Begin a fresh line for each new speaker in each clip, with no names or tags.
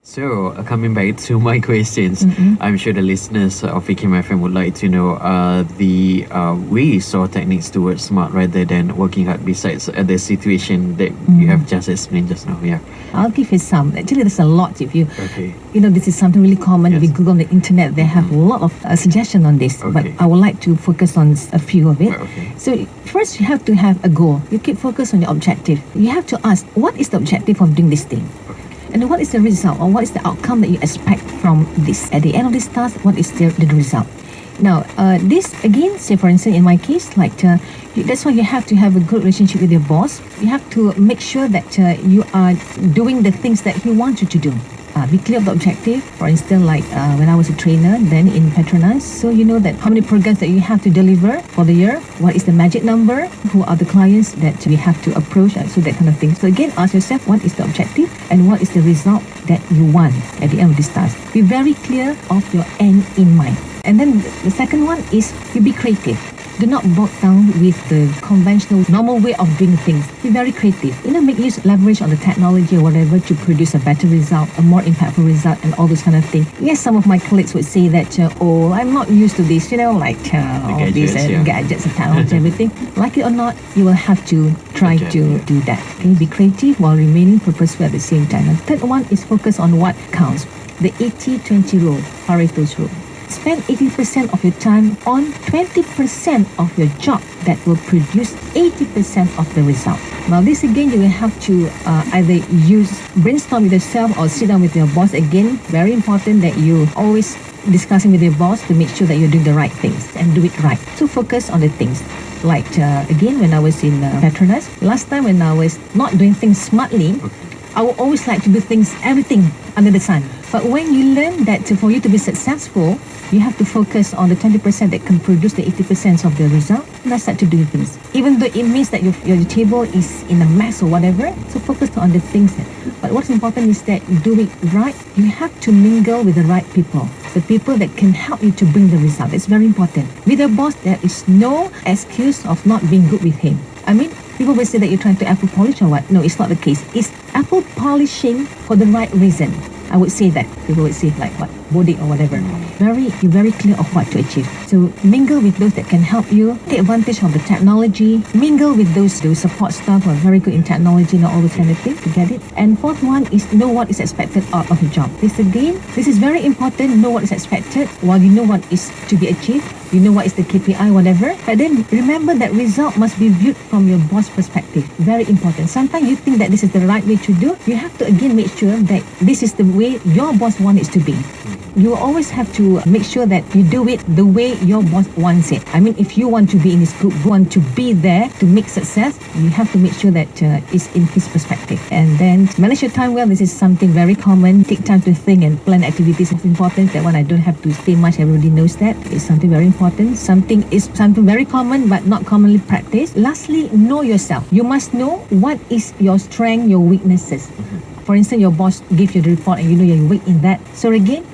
So, coming back to my questions, I'm sure the listeners of Vicky My Friend would like to know the ways or techniques towards smart rather than working hard besides the situation that you have just explained just now. Yeah.
I'll give you some. Actually, there's a lot. If you,
Okay.
this is something really common. If you Google on the internet, they have a lot of suggestions on this. But
Okay.
I would like to focus on a few of it.
Okay.
So first, you have to have a goal. You keep focus on your objective. You have to ask, what is the objective of doing this thing? And what is the result, or what is the outcome that you expect from this? At the end of this task, what is the result? Now, this again, say for instance, in my case, that's why you have to have a good relationship with your boss. You have to make sure that you are doing the things that he wants you to do. Be clear of the objective. For instance, when I was a trainer, then in Petronas, so you know that how many programs that you have to deliver for the year, what is the magic number, who are the clients that we have to approach, so that kind of thing. So again, ask yourself, what is the objective and what is the result that you want at the end of this task. Be very clear of your end in mind. And then the second one is you be creative. Do not bog down with the conventional, normal way of doing things. Be very creative. Make use, leverage on the technology or whatever to produce a better result, a more impactful result, and all those kind of things. Yes, some of my colleagues would say that, I'm not used to this, all these gadgets and technology, everything. Like it or not, you will have to try to do that. Okay? Be creative while remaining purposeful at the same time. And third one is focus on what counts. The 80-20 rule, Pareto's rule. Spend 80% of your time on 20% of your job that will produce 80% of the result. Now this again, you will have to either brainstorm with yourself or sit down with your boss. Again, very important that you always discussing with your boss to make sure that you're doing the right things and do it right. So focus on the things. Again, when I was in Petronas, last time when I was not doing things smartly, I would always like to do everything under the sun. But when you learn that for you to be successful, you have to focus on the 20% that can produce the 80% of the result, let's start to do things. Even though it means that your table is in a mess or whatever, so focus on the things. But what's important is that you do it right. You have to mingle with the right people, the people that can help you to bring the result. It's very important. With your boss, there is no excuse of not being good with him. People will say that you're trying to apple polish or what. No, it's not the case. It's apple polishing for the right reason. I would say that. People would say what, body or whatever. You're very clear of what to achieve. So mingle with those that can help you. Take advantage of the technology. Mingle with those support staff who are very good in technology, all those kind of things to get it. And fourth one is know what is expected out of your job. This is very important. Know what is expected while you know what is to be achieved. You know what is the KPI, whatever. But then remember that result must be viewed from your boss perspective. Very important. Sometimes you think that this is the right way to do. You have to again make sure that this is the way your boss wants it to be. You always have to make sure that you do it the way your boss wants it. If you want to be in his group, want to be there to make success, you have to make sure that it's in his perspective. And then manage your time well. This is something very common. Take time to think and plan activities. It's important. That one I don't have to say much. Everybody knows that. It's something very important. Something very common but not commonly practiced. Lastly, know yourself. You must know what is your strength, your weaknesses. For instance, your boss gives you the report and you know you're weak in that. So again,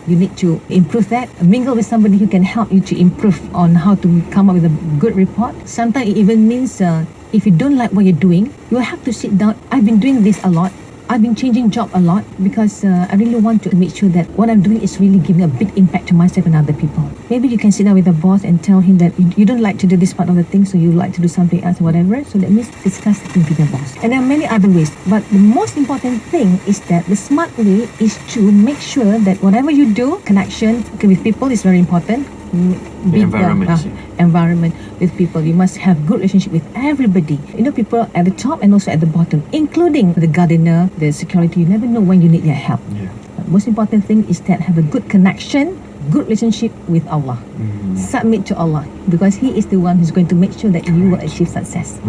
you need to improve that. Mingle with somebody who can help you to improve on how to come up with a good report. Sometimes it even means if you don't like what you're doing, you have to sit down. I've been doing this a lot. I've been changing job a lot because I really want to make sure that what I'm doing is really giving a big impact to myself and other people. Maybe you can sit down with the boss and tell him that you don't like to do this part of the thing, so you like to do something else or whatever. So that means discuss the thing with your boss. And there are many other ways. But the most important thing is that the smart way is to make sure that whatever you do, connection with people is very important. Environment with people. You must have good relationship with everybody. People at the top and also at the bottom, including the gardener, the security. You never know when you need their help. But most important thing is that have a good connection, good relationship with Allah. Submit to Allah because He is the one who's going to make sure that you will achieve success.